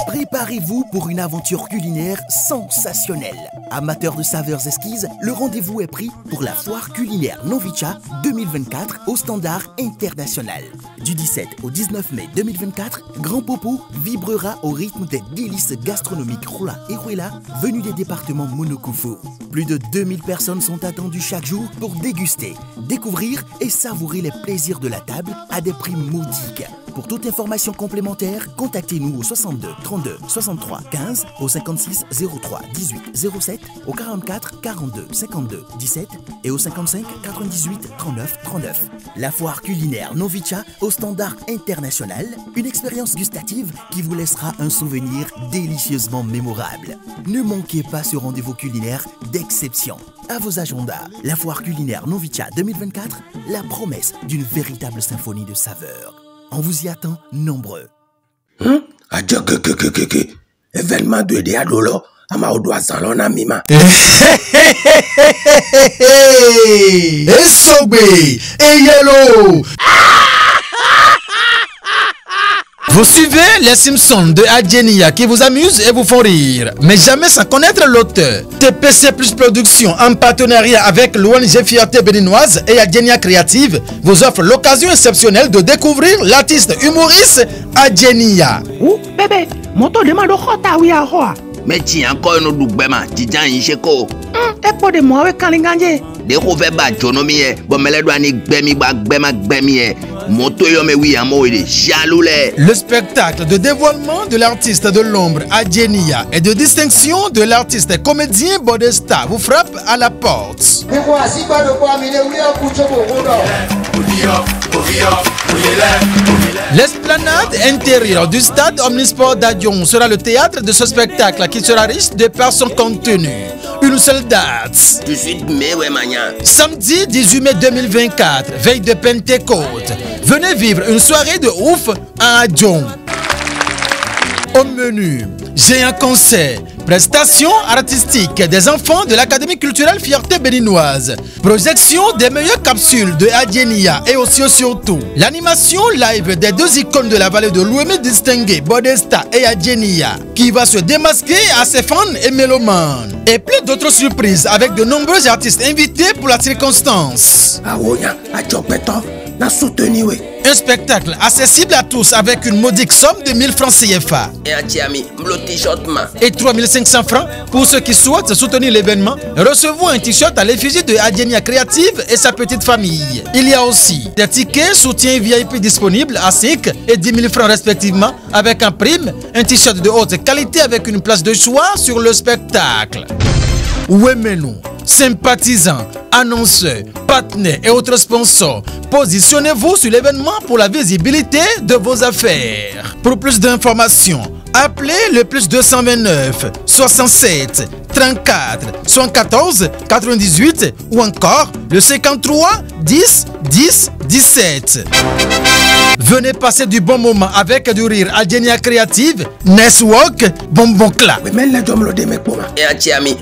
Préparez-vous pour une aventure culinaire sensationnelle. Amateurs de saveurs esquises, le rendez-vous est pris pour la foire culinaire Novicha 2024 au standard international. Du 17 au 19 mai 2024, Grand Popo vibrera au rythme des délices gastronomiques Rola et Ruela venus des départements Monokufo. Plus de 2000 personnes sont attendues chaque jour pour déguster, découvrir et savourer les plaisirs de la table à des prix modiques. Pour toute information complémentaire, contactez-nous au 62 32 63 15, au 56 03 18 07, au 44 42 52 17 et au 55 98 39 39. La foire culinaire Novicha au standard international, une expérience gustative qui vous laissera un souvenir délicieusement mémorable. Ne manquez pas ce rendez-vous culinaire d'exception. À vos agendas, la foire culinaire Novicha 2024, la promesse d'une véritable symphonie de saveurs. On vous y attend nombreux. Événement de Diadolo, Amaoudou Salon Amima. Vous suivez les Simpsons de Adjenia qui vous amusent et vous font rire, mais jamais sans connaître l'auteur. TPC Plus Production, en partenariat avec l'ONG Fierté Béninoise et Adjenia Créative, vous offre l'occasion exceptionnelle de découvrir l'artiste humoriste Adjenia. Ouh, bébé, mon tour demande au Khota oui à Hoa. Mais tiens, encore une doublema, Tijan Incheko. Et pour de moi, quand les gagnés. Des rouves bas, Jonomie, bon, mais les douanes, Gbemi, Gbemi, Motoyo, mais oui, à moi, il est jaloulé. Le spectacle de dévoilement de l'artiste de l'ombre Adjenia et de distinction de l'artiste comédien Bodesta vous frappe à la porte. L'esplanade intérieure du stade Omnisport d'Adion sera le théâtre de ce spectacle qui sera riche de par son contenu. Une seule date. Samedi 18 mai 2024, veille de Pentecôte. Venez vivre une soirée de ouf à Adion. Au menu, j'ai un concert, prestations artistiques des enfants de l'Académie culturelle Fierté Béninoise, projection des meilleures capsules de Adjenia et aussi surtout l'animation live des deux icônes de la vallée de l'Ouémé distinguées, Bodesta et Adjenia, qui va se démasquer à ses fans et mélomanes. Et plein d'autres surprises avec de nombreux artistes invités pour la circonstance. Un spectacle accessible à tous avec une modique somme de 1000 francs CFA et 3500 francs pour ceux qui souhaitent soutenir l'événement. Recevons un t-shirt à l'effigie de Adjenia Créative et sa petite famille. Il y a aussi des tickets soutien VIP disponibles à 5 et 10 000 francs respectivement avec un prime, un t-shirt de haute qualité avec une place de choix sur le spectacle. Ouéménou, sympathisants, annonceurs, partenaires et autres sponsors, positionnez-vous sur l'événement pour la visibilité de vos affaires. Pour plus d'informations, appelez le plus 229 67 34 74 98 ou encore le 53 10 10 17. Venez passer du bon moment avec du rire. Adjenia Créative, Network, Bonbon Cla. Et Atiami.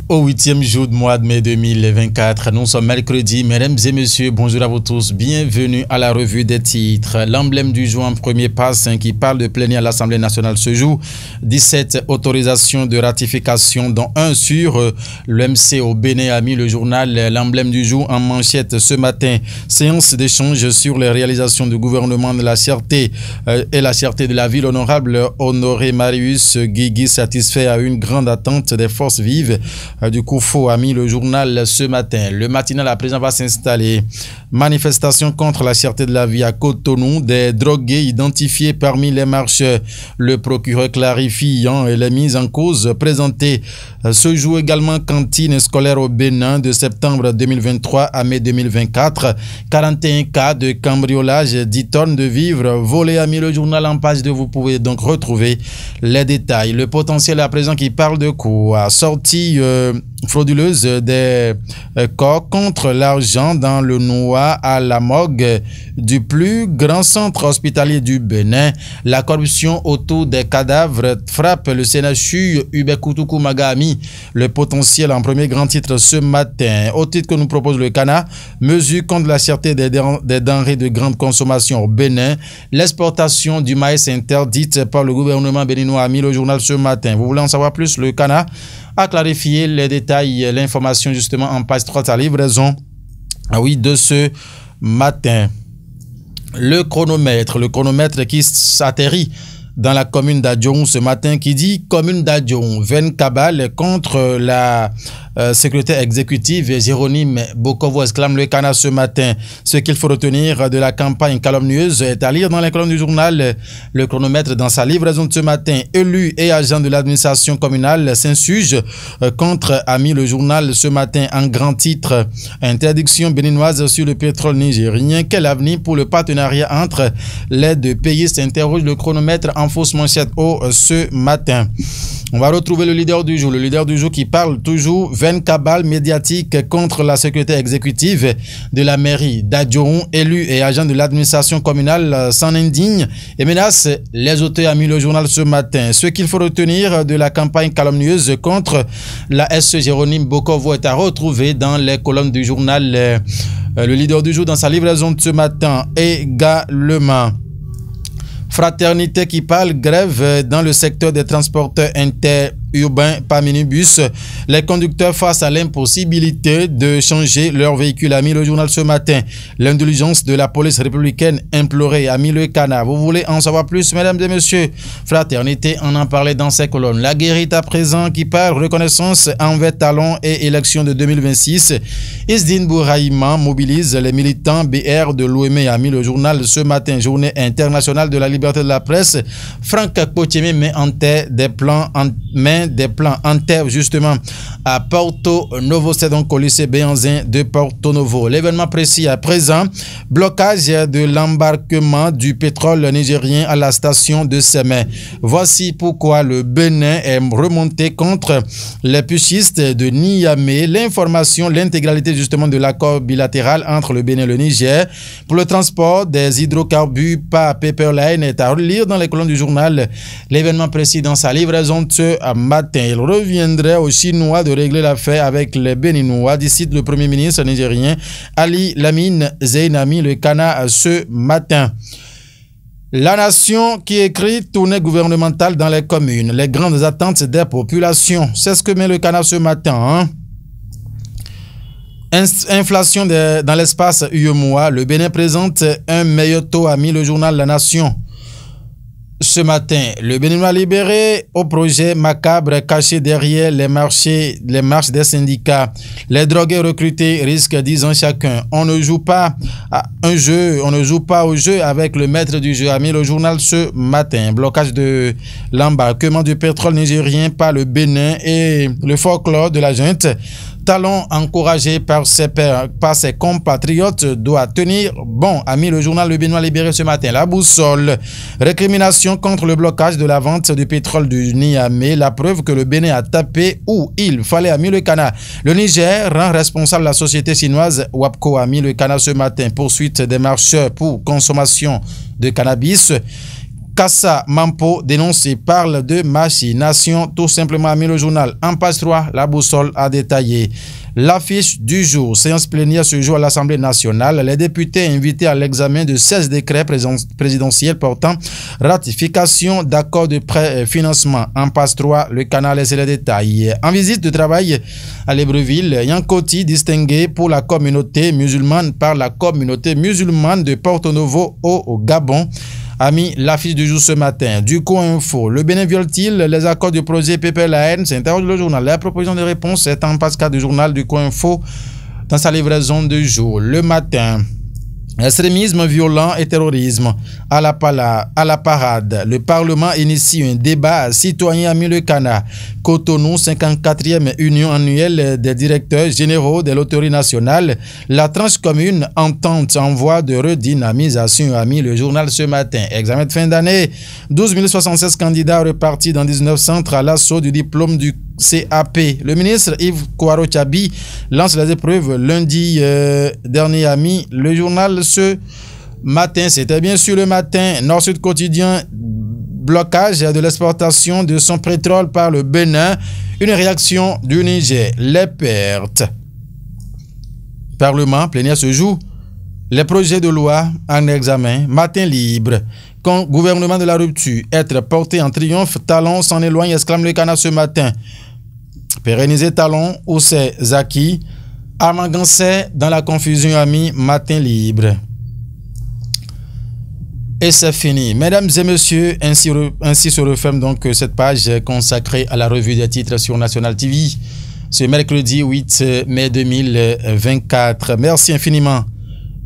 Au 8e jour du mois de mai 2024, nous sommes mercredi. Mesdames et messieurs, bonjour à vous tous. Bienvenue à la revue des titres. L'emblème du jour en premier passe qui parle de plénière à l'Assemblée nationale ce jour. 17 autorisations de ratification, dont un sur l'OMC au Bénin, a mis le journal l'emblème du jour en manchette ce matin. Séance d'échange sur les réalisations du gouvernement de la Cherté et la Cherté de la ville. Honorable Honoré Marius Guigui, satisfait à une grande attente des forces vives du Koufo, a mis le journal ce matin. Le matinal à présent va s'installer. Manifestation contre la cherté de la vie à Cotonou. Des drogués identifiés parmi les marcheurs. Le procureur clarifie les mises en cause présentées. Ce jour également cantine scolaire au Bénin de septembre 2023 à mai 2024. 41 cas de cambriolage, 10 tonnes de vivres volées, a mis le journal en page 2. Vous pouvez donc retrouver les détails. Le potentiel à présent qui parle de quoi? Sortie frauduleuse des corps contre l'argent dans le noir à la morgue du plus grand centre hospitalier du Bénin. La corruption autour des cadavres frappe le CNHU Ubekoutougou Magami. Le potentiel en premier grand titre ce matin. Au titre que nous propose le CANA, mesure contre la cherté des denrées de grande consommation au Bénin. L'exportation du maïs interdite par le gouvernement béninois a mis le journal ce matin. Vous voulez en savoir plus? Le CANA a clarifié les détails, l'information justement en page 3 de sa livraison de ce matin. Le chronomètre qui s'atterrit dans la commune d'Adjoun ce matin, qui dit commune d'Adjoun, vaine cabale contre la secrétaire exécutive Jérôme Bokovo, exclame le CANA ce matin. Ce qu'il faut retenir de la campagne calomnieuse est à lire dans les colonnes du journal. Le chronomètre dans sa livraison de ce matin. Élus et agents de l'administration communale s'insurgent contre, a mis le journal ce matin en grand titre. Interdiction béninoise sur le pétrole nigérien. Quel avenir pour le partenariat entre les deux pays, s'interroge le chronomètre en fausse manchette ce matin. On va retrouver le leader du jour. Le leader du jour qui parle toujours vaine cabale médiatique contre la secrétaire exécutive de la mairie d'Adjoun. Élus et agents de l'administration communale s'en indignent et menacent les auteurs, a mis le journal ce matin. Ce qu'il faut retenir de la campagne calomnieuse contre la SE Jérôme Bokovo est à retrouver dans les colonnes du journal. Le leader du jour dans sa livraison de ce matin également. Fraternité qui parle, grève dans le secteur des transporteurs interurbains par minibus. Les conducteurs face à l'impossibilité de changer leur véhicule, a mis le journal ce matin. L'indulgence de la police républicaine implorée, a mis le CANA. Vous voulez en savoir plus, mesdames et messieurs? Fraternité, on en parlait dans ces colonnes. La guérite à présent qui parle, reconnaissance envers talons et élections de 2026. Isdine Bouraïman mobilise les militants BR de l'OME, a mis le journal ce matin. Journée internationale de la liberté de la presse. Franck Potiemé met en terre des plans en terre justement à Porto Novo. C'est donc au lycée Béanzin de Porto Novo. L'événement précis à présent, blocage de l'embarquement du pétrole nigérien à la station de Sémé. Voici pourquoi le Bénin est remonté contre les putschistes de Niamey. L'information, l'intégralité justement de l'accord bilatéral entre le Bénin et le Niger pour le transport des hydrocarbures par pipeline est à relire dans les colonnes du journal. L'événement précis dans sa livraison de ce matin. Il reviendrait aux Chinois de régler l'affaire avec les Béninois, d'ici le Premier ministre nigérien Ali Lamine Zeynami, le CANA ce matin. La Nation qui écrit tournée gouvernementale dans les communes, les grandes attentes des populations. C'est ce que met le CANA ce matin. Inflation dans l'espace UEMOA. Le Bénin présente un meilleur taux, a mis le journal La Nation. Ce matin, le Béninois libéré au projet macabre caché derrière les marches des syndicats. Les drogués recrutés risquent 10 ans chacun. On ne joue pas à un jeu, on ne joue pas au jeu avec le maître du jeu, a mis le journal ce matin. Blocage de l'embarquement du pétrole nigérien par le Bénin et le folklore de la junte. Talon encouragé par ses compatriotes doit tenir bon, a mis le journal Le Béninois libéré ce matin. La boussole, récrimination contre le blocage de la vente du pétrole du Niamey, la preuve que le Bénin a tapé où il fallait, a mis le CANA. Le Niger rend responsable la société chinoise WAPCO, a mis le CANA ce matin. Poursuite des marcheurs pour consommation de cannabis. Kassa Mampo dénonce et parle de machination, tout simplement, a mis le journal. En page 3, la boussole a détaillé. L'affiche du jour, séance plénière ce jour à l'Assemblée nationale. Les députés invités à l'examen de 16 décrets présidentiels portant ratification d'accords de pré-financement. En page 3, le canal laisse les détails. En visite de travail à Libreville, Yankoti distingué pour la communauté musulmane par la communauté musulmane de Porto Novo au Gabon, a mis l'affiche du jour ce matin. Du coup, info. Le Bénin viole-t-il les accords du projet PPLAN? S'interroge le journal. La proposition de réponse est en page 4 du journal du Info dans sa livraison du jour. Le matin. Extrémisme violent et terrorisme à la parade. Le Parlement initie un débat citoyen, a mis le CANA. Cotonou, 54e union annuelle des directeurs généraux de l'autorité nationale. La tranche commune entente en voie de redynamisation, a mis le journal ce matin. Examen de fin d'année. 12 076 candidats repartis dans 19 centres à l'assaut du diplôme du CAP. Le ministre Yves Kouaro-Tchabi lance les épreuves lundi dernier, ami. Le journal ce matin, c'était bien sûr le matin. Nord-Sud quotidien, blocage de l'exportation de son pétrole par le Bénin. Une réaction du Niger. Les pertes. Parlement, plénière se joue. Les projets de loi en examen. Matin libre. Quand gouvernement de la rupture être porté en triomphe, Talon s'en éloigne, exclame le Canard ce matin. Pérenniser Talon ou c'est Zaki. Armangancé dans la confusion, ami. Matin libre. Et c'est fini. Mesdames et messieurs, ainsi se referme donc cette page consacrée à la revue des titres sur National TV ce mercredi 8 mai 2024. Merci infiniment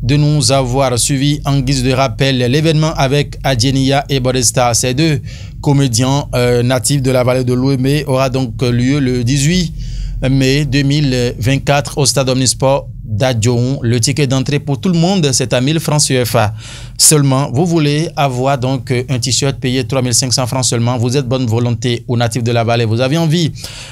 de nous avoir suivis. En guise de rappel, l'événement avec Adjenia et Bodesta, ces deux comédiens natifs de la vallée de l'Ouémé, aura donc lieu le 18 mai 2024 au stade Omnisport d'Adjoun. Le ticket d'entrée pour tout le monde, c'est à 1000 francs CFA seulement. Vous voulez avoir donc un t-shirt payé 3500 francs seulement. Vous êtes bonne volonté aux natifs de la vallée. Vous avez envie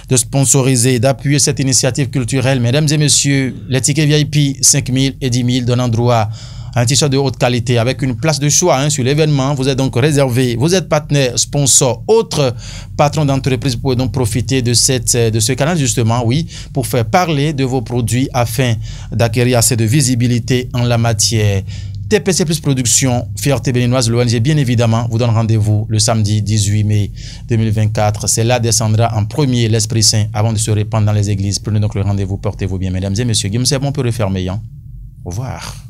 de sponsoriser, d'appuyer cette initiative culturelle. Mesdames et messieurs, les tickets VIP 5000 et 10 000 donnant droit un t-shirt de haute qualité avec une place de choix sur l'événement. Vous êtes donc réservé. Vous êtes partenaire, sponsor, autre patron d'entreprise. Vous pouvez donc profiter de ce canal justement, oui, pour faire parler de vos produits afin d'acquérir assez de visibilité en la matière. TPC Plus Production, Fierté Béninoise, l'ONG, bien évidemment, vous donne rendez-vous le samedi 18 mai 2024. C'est là descendra en premier l'Esprit Saint avant de se répandre dans les églises. Prenez donc le rendez-vous, portez-vous bien, mesdames et messieurs. Guillaume, c'est bon, on peut refermer. Au revoir.